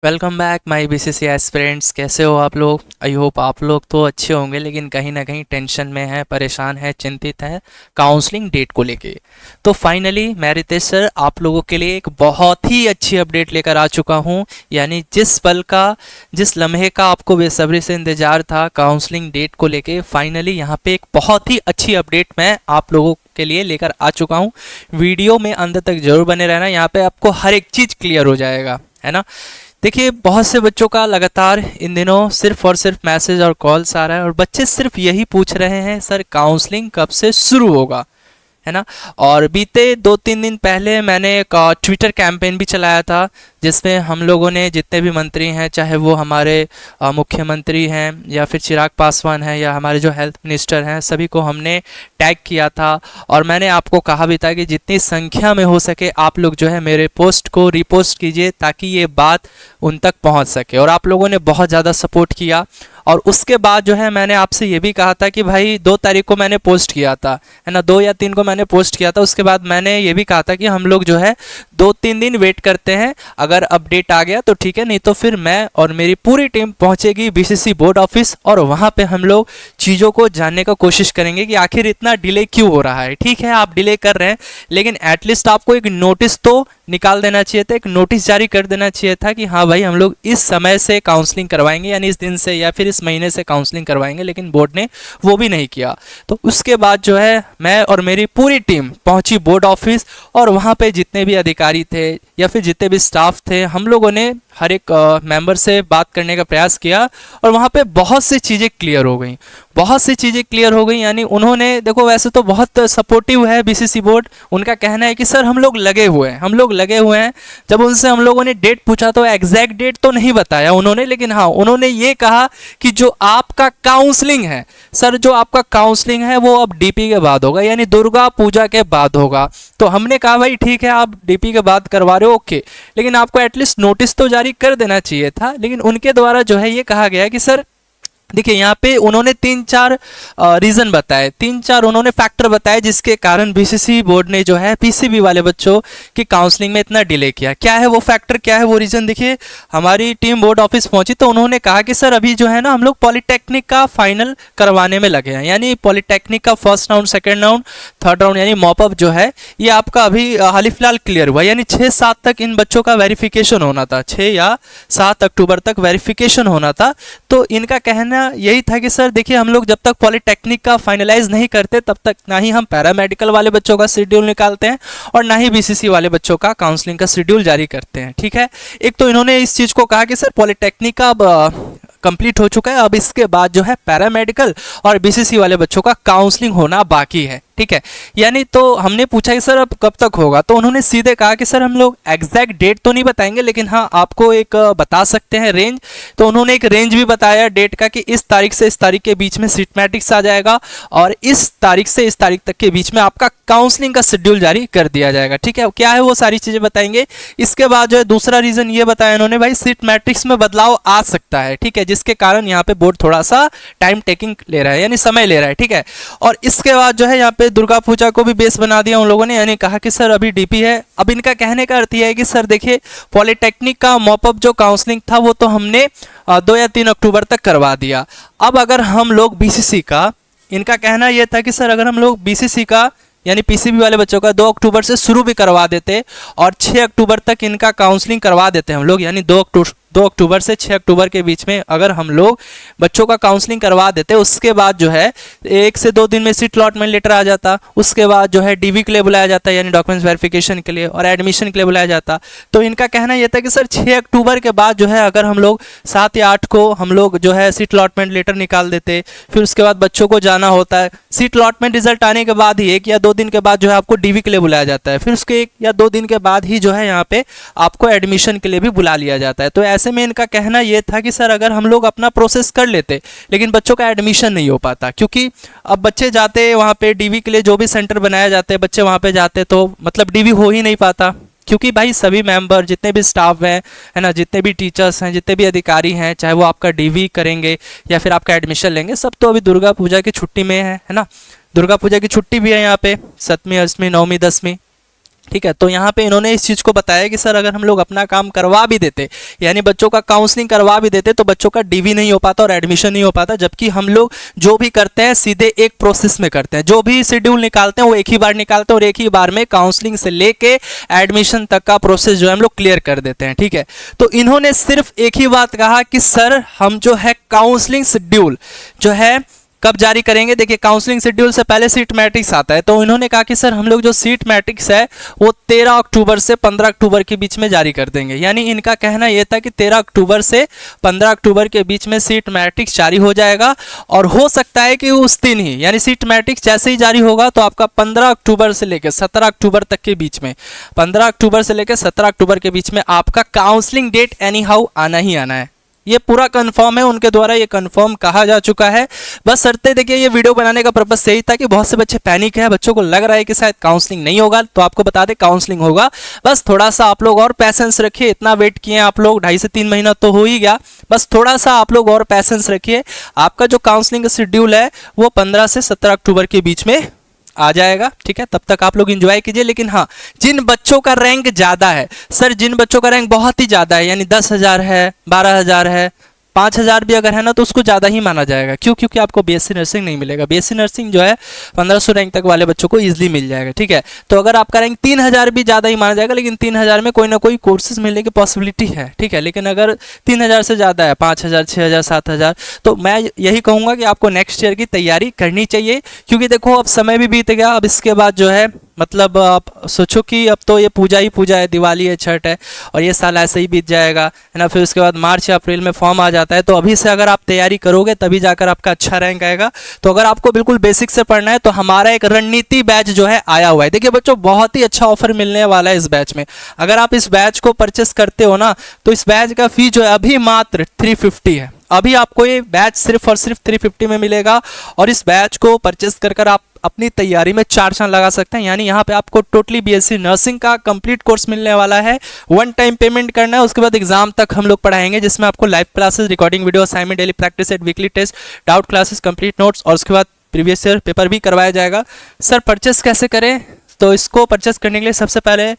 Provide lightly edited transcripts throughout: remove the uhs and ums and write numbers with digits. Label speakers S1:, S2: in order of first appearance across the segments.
S1: Welcome back my BCC aspirants. कैसे हो आप लोग? आई होप आप लोग तो अच्छे होंगे, लेकिन कहीं ना कहीं टेंशन में है, परेशान है, चिंतित है काउंसलिंग डेट को लेके। तो फाइनली मैं रितेश सर आप लोगों के लिए एक बहुत ही अच्छी अपडेट लेकर आ चुका हूं। यानी जिस लम्हे का आपको बेसब्री से इंतजार था काउंसलिंग डेट को लेके, फाइनली यहाँ पे एक बहुत ही अच्छी अपडेट मैं आप लोगों के लिए लेकर आ चुका हूँ। वीडियो में अंत तक जरूर बने रहना, यहाँ पे आपको हर एक चीज़ क्लियर हो जाएगा, है ना। देखिए, बहुत से बच्चों का लगातार इन दिनों सिर्फ और सिर्फ मैसेज और कॉल्स आ रहा है, और बच्चे सिर्फ यही पूछ रहे हैं, सर काउंसलिंग कब से शुरू होगा, है ना। और बीते 2-3 दिन पहले मैंने एक ट्विटर कैंपेन भी चलाया था, जिसमें हम लोगों ने जितने भी मंत्री हैं, चाहे वो हमारे मुख्यमंत्री हैं या फिर चिराग पासवान हैं या हमारे जो हेल्थ मिनिस्टर हैं, सभी को हमने टैग किया था। और मैंने आपको कहा भी था कि जितनी संख्या में हो सके आप लोग जो है मेरे पोस्ट को रीपोस्ट कीजिए, ताकि ये बात उन तक पहुंच सके। और आप लोगों ने बहुत ज़्यादा सपोर्ट किया। और उसके बाद जो है मैंने आपसे ये भी कहा था कि भाई 2 तारीख को मैंने पोस्ट किया था, है ना, 2 या 3 को मैंने पोस्ट किया था। उसके बाद मैंने ये भी कहा था कि हम लोग जो है 2-3 दिन वेट करते हैं, अगर अपडेट आ गया तो ठीक है, नहीं तो फिर मैं और मेरी पूरी टीम पहुंचेगी बीसीसी बोर्ड ऑफिस, और वहां पे हम लोग चीज़ों को जानने का कोशिश करेंगे कि आखिर इतना डिले क्यों हो रहा है। ठीक है, आप डिले कर रहे हैं, लेकिन एटलीस्ट आपको एक नोटिस तो निकाल देना चाहिए था, एक नोटिस जारी कर देना चाहिए था कि हाँ भाई हम लोग इस समय से काउंसलिंग करवाएंगे, यानी इस दिन से या फिर इस महीने से काउंसलिंग करवाएंगे। लेकिन बोर्ड ने वो भी नहीं किया। तो उसके बाद जो है मैं और मेरी पूरी टीम पहुंची बोर्ड ऑफिस, और वहाँ पे जितने भी अधिकारी थे या फिर जितने भी स्टाफ थे, हम लोगों ने हर एक मेंबर से बात करने का प्रयास किया, और वहाँ पे बहुत सी चीज़ें क्लियर हो गई, बहुत सी चीज़ें क्लियर हो गई। यानी उन्होंने, देखो वैसे तो बहुत सपोर्टिव है बीसीसी बोर्ड, उनका कहना है कि सर हम लोग लगे हुए हैं, हम लोग लगे हुए हैं। जब उनसे हम लोगों ने डेट पूछा तो एग्जैक्ट डेट तो नहीं बताया उन्होंने, लेकिन हाँ उन्होंने ये कहा कि जो आपका काउंसलिंग है सर, जो आपका काउंसलिंग है वो अब डीपी के बाद होगा, यानी दुर्गा पूजा के बाद होगा। तो हमने कहा भाई ठीक है, आप डीपी के बाद करवा रहे हो, ओके, लेकिन आपको एटलीस्ट नोटिस तो जारी कर देना चाहिए था। लेकिन उनके द्वारा जो है ये कहा गया कि सर देखिए, यहाँ पे उन्होंने 3-4 रीज़न बताए, 3-4 उन्होंने फैक्टर बताए जिसके कारण बीसीसी बोर्ड ने जो है पीसीबी वाले बच्चों की काउंसलिंग में इतना डिले किया। क्या है वो फैक्टर, क्या है वो रीज़न? देखिए, हमारी टीम बोर्ड ऑफिस पहुंची तो उन्होंने कहा कि सर अभी जो है ना हम लोग पॉलिटेक्निक का फाइनल करवाने में लगे हैं, यानी पॉलिटेक्निक का first round, second round, third round, यानी मॉपअप जो है ये आपका अभी हाल ही फिलहाल क्लियर हुआ। यानी 6-7 तक इन बच्चों का वेरिफिकेशन होना था, 6 या 7 अक्टूबर तक वेरिफिकेशन होना था। तो इनका कहना यही था कि सर देखिए, हम लोग जब तक पॉलिटेक्निक का फाइनलाइज नहीं करते तब तक ना ही हम पैरामेडिकल वाले बच्चों का शेड्यूल निकालते हैं और ना ही बीसीसी वाले बच्चों का काउंसलिंग का शेड्यूल जारी करते हैं। ठीक है, एक तो इन्होंने इस चीज़ को कहा कि सर पॉलिटेक्निक का अब कंप्लीट हो चुका है, अब इसके बाद जो है पैरामेडिकल और बीसीसी वाले बच्चों का काउंसलिंग होना बाकी है। ठीक है, यानी तो हमने पूछा कि सर अब कब तक होगा, तो उन्होंने सीधे कहा कि सर हम लोग एग्जैक्ट डेट तो नहीं बताएंगे, लेकिन हाँ आपको एक बता सकते हैं रेंज। तो उन्होंने एक रेंज भी बताया डेट का कि इस तारीख से इस तारीख के बीच में सिस्टमैटिक्स आ जाएगा, और इस तारीख से इस तारीख तक के बीच में आपका काउंसलिंग का शेड्यूल जारी कर दिया जाएगा। ठीक है, क्या है वो सारी चीज़ें बताएंगे। इसके बाद जो है दूसरा रीज़न ये बताया उन्होंने, भाई सीट मैट्रिक्स में बदलाव आ सकता है, ठीक है, जिसके कारण यहाँ पे बोर्ड थोड़ा सा टाइम टेकिंग ले रहा है, यानी समय ले रहा है। ठीक है, और इसके बाद जो है यहाँ पे दुर्गा पूजा को भी बेस बना दिया उन लोगों ने, यानी कहा कि सर अभी डीपी है। अब इनका कहने का अर्थ यह है कि सर देखिए, पॉलिटेक्निक का मॉपअप जो काउंसलिंग था वो तो हमने 2 या 3 अक्टूबर तक करवा दिया। अब अगर हम लोग बीसीसी का, इनका कहना यह था कि सर अगर हम लोग बीसीसी का यानी पीसीबी वाले बच्चों का 2 अक्टूबर से शुरू भी करवा देते और 6 अक्टूबर तक इनका काउंसलिंग करवा देते हम लोग, यानी 2 अक्टूबर से 6 अक्टूबर के बीच में अगर हम लोग बच्चों का काउंसलिंग करवा देते, उसके बाद जो है 1 से 2 दिन में सीट अलॉटमेंट लेटर आ जाता, उसके बाद जो है डीवी के लिए बुलाया जाता, यानी डॉक्यूमेंट्स वेरिफिकेशन के लिए, और एडमिशन के लिए बुलाया जाता। तो इनका कहना यह था कि सर 6 अक्टूबर के बाद जो है अगर हम लोग 7 या 8 को हम लोग जो है सीट अलॉटमेंट लेटर निकाल देते, फिर उसके बाद बच्चों को जाना होता है, सीट अलॉटमेंट रिजल्ट आने के बाद ही 1 या 2 दिन के बाद जो है आपको डीवी के लिए बुलाया जाता है, फिर उसके 1 या 2 दिन के बाद ही जो है यहाँ पे आपको एडमिशन के लिए भी बुला लिया जाता है। तो ऐसे में इनका कहना ये था कि सर अगर हम लोग अपना प्रोसेस कर लेते, लेकिन बच्चों का एडमिशन नहीं हो पाता, क्योंकि अब बच्चे जाते वहाँ पे डीवी के लिए, जो भी सेंटर बनाया जाते हैं बच्चे वहाँ पे जाते, तो मतलब डीवी हो ही नहीं पाता, क्योंकि भाई सभी मेंबर जितने भी स्टाफ हैं, है ना, जितने भी टीचर्स हैं, जितने भी अधिकारी हैं, चाहे वो आपका डीवी करेंगे या फिर आपका एडमिशन लेंगे, सब तो अभी दुर्गा पूजा की छुट्टी में है ना। दुर्गा पूजा की छुट्टी भी है यहाँ पे, 7वीं 8वीं 9वीं 10वीं, ठीक है। तो यहाँ पे इन्होंने इस चीज़ को बताया कि सर अगर हम लोग अपना काम करवा भी देते, यानी बच्चों का काउंसलिंग करवा भी देते, तो बच्चों का डीवी नहीं हो पाता और एडमिशन नहीं हो पाता, जबकि हम लोग जो भी करते हैं सीधे एक प्रोसेस में करते हैं। जो भी शेड्यूल निकालते हैं वो एक ही बार निकालते हैं और एक ही बार में काउंसलिंग से लेके एडमिशन तक का प्रोसेस जो है हम लोग क्लियर कर देते हैं। ठीक है। तो इन्होंने सिर्फ एक ही बात कहा कि सर हम जो है काउंसलिंग शेड्यूल जो है कब जारी करेंगे। देखिए काउंसलिंग शेड्यूल से पहले सीट मैट्रिक्स आता है, तो इन्होंने कहा कि सर हम लोग जो सीट मैट्रिक्स है वो 13 अक्टूबर से 15 अक्टूबर के बीच में जारी कर देंगे। यानी इनका कहना यह था कि 13 अक्टूबर से 15 अक्टूबर के बीच में सीट मैट्रिक्स जारी हो जाएगा, और हो सकता है कि उस दिन ही, यानी सीट मैट्रिक्स जैसे ही जारी होगा तो आपका 15 अक्टूबर से लेकर 17 अक्टूबर तक के बीच में, 15 अक्टूबर से लेकर 17 अक्टूबर के बीच में आपका काउंसलिंग डेट एनी हाउ आना ही आना है। ये पूरा कंफर्म है, उनके द्वारा ये कंफर्म कहा जा चुका है। बस शर्तें देखिए, ये वीडियो बनाने का पर्पस यही था कि बहुत से बच्चे पैनिक है, बच्चों को लग रहा है कि शायद काउंसलिंग नहीं होगा, तो आपको बता दें काउंसलिंग होगा। बस थोड़ा सा आप लोग और पैसेंस रखिए, इतना वेट किए आप लोग, 2.5 से 3 महीना तो हो ही गया, बस थोड़ा सा आप लोग और पैसेंस रखिए। आपका जो काउंसलिंग का शेड्यूल है वो 15 से 17 अक्टूबर के बीच में आ जाएगा। ठीक है, तब तक आप लोग एंजॉय कीजिए। लेकिन हाँ, जिन बच्चों का रैंक ज़्यादा है, सर जिन बच्चों का रैंक बहुत ही ज़्यादा है, यानी 10,000 है, 12,000 है, 5,000 भी अगर है ना, तो उसको ज़्यादा ही माना जाएगा। क्यों? क्योंकि आपको बीएससी नर्सिंग नहीं मिलेगा। बीएससी नर्सिंग जो है 1500 रैंक तक वाले बच्चों को ईजिली मिल जाएगा। ठीक है, तो अगर आपका रैंक 3,000 भी ज़्यादा ही माना जाएगा, लेकिन 3,000 में कोई ना कोई कोर्सेज मिलने की पॉसिबिलिटी है। ठीक है, लेकिन अगर 3,000 से ज़्यादा है, 5,000, 6,000, 7,000, तो मैं यही कहूँगा कि आपको नेक्स्ट ईयर की तैयारी करनी चाहिए। क्योंकि देखो अब समय भी बीत गया, अब इसके बाद जो है मतलब आप सोचो कि अब तो ये पूजा ही पूजा है, दिवाली है, छठ है, और ये साल ऐसे ही बीत जाएगा, है ना। फिर उसके बाद मार्च या अप्रैल में फॉर्म आ जाता है। तो अभी से अगर आप तैयारी करोगे तभी जाकर आपका अच्छा रैंक आएगा। तो अगर आपको बिल्कुल बेसिक से पढ़ना है तो हमारा एक रणनीति बैच जो है आया हुआ है। देखिए बच्चों, बहुत ही अच्छा ऑफर मिलने वाला है इस बैच में। अगर आप इस बैच को परचेस करते हो ना, तो इस बैच का फी जो है अभी मात्र 350 है। अभी आपको ये बैच सिर्फ और सिर्फ 350 में मिलेगा, और इस बैच को परचेस कर आप अपनी तैयारी में 4 चांद लगा सकते हैं। यानी यहाँ पे आपको टोटली बीएससी नर्सिंग का कंप्लीट कोर्स मिलने वाला है। 1 टाइम पेमेंट करना है, उसके बाद एग्जाम तक हम लोग पढ़ाएंगे, जिसमें आपको live classes, recording video, assignment, daily practice set, weekly test, doubt classes, complete notes, और उसके बाद प्रीवियस ईयर पेपर भी करवाया जाएगा। सर परचेस कैसे करें? तो इसको परचेस करने के लिए सबसे पहले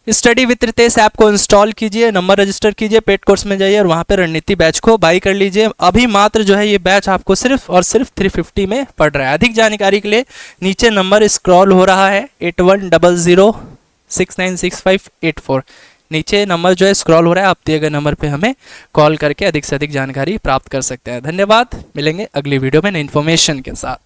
S1: स्टडी विद रितेश ऐप को इंस्टॉल कीजिए, नंबर रजिस्टर कीजिए, पेड कोर्स में जाइए और वहाँ पे रणनीति बैच को बाई कर लीजिए। अभी मात्र जो है ये बैच आपको सिर्फ और सिर्फ 350 में पड़ रहा है। अधिक जानकारी के लिए नीचे नंबर स्क्रॉल हो रहा है 8100696584, नीचे नंबर जो है स्क्रॉल हो रहा है, आप दिए गए नंबर पे हमें कॉल करके अधिक से अधिक जानकारी प्राप्त कर सकते हैं। धन्यवाद, मिलेंगे अगली वीडियो में नई इन्फॉर्मेशन के साथ।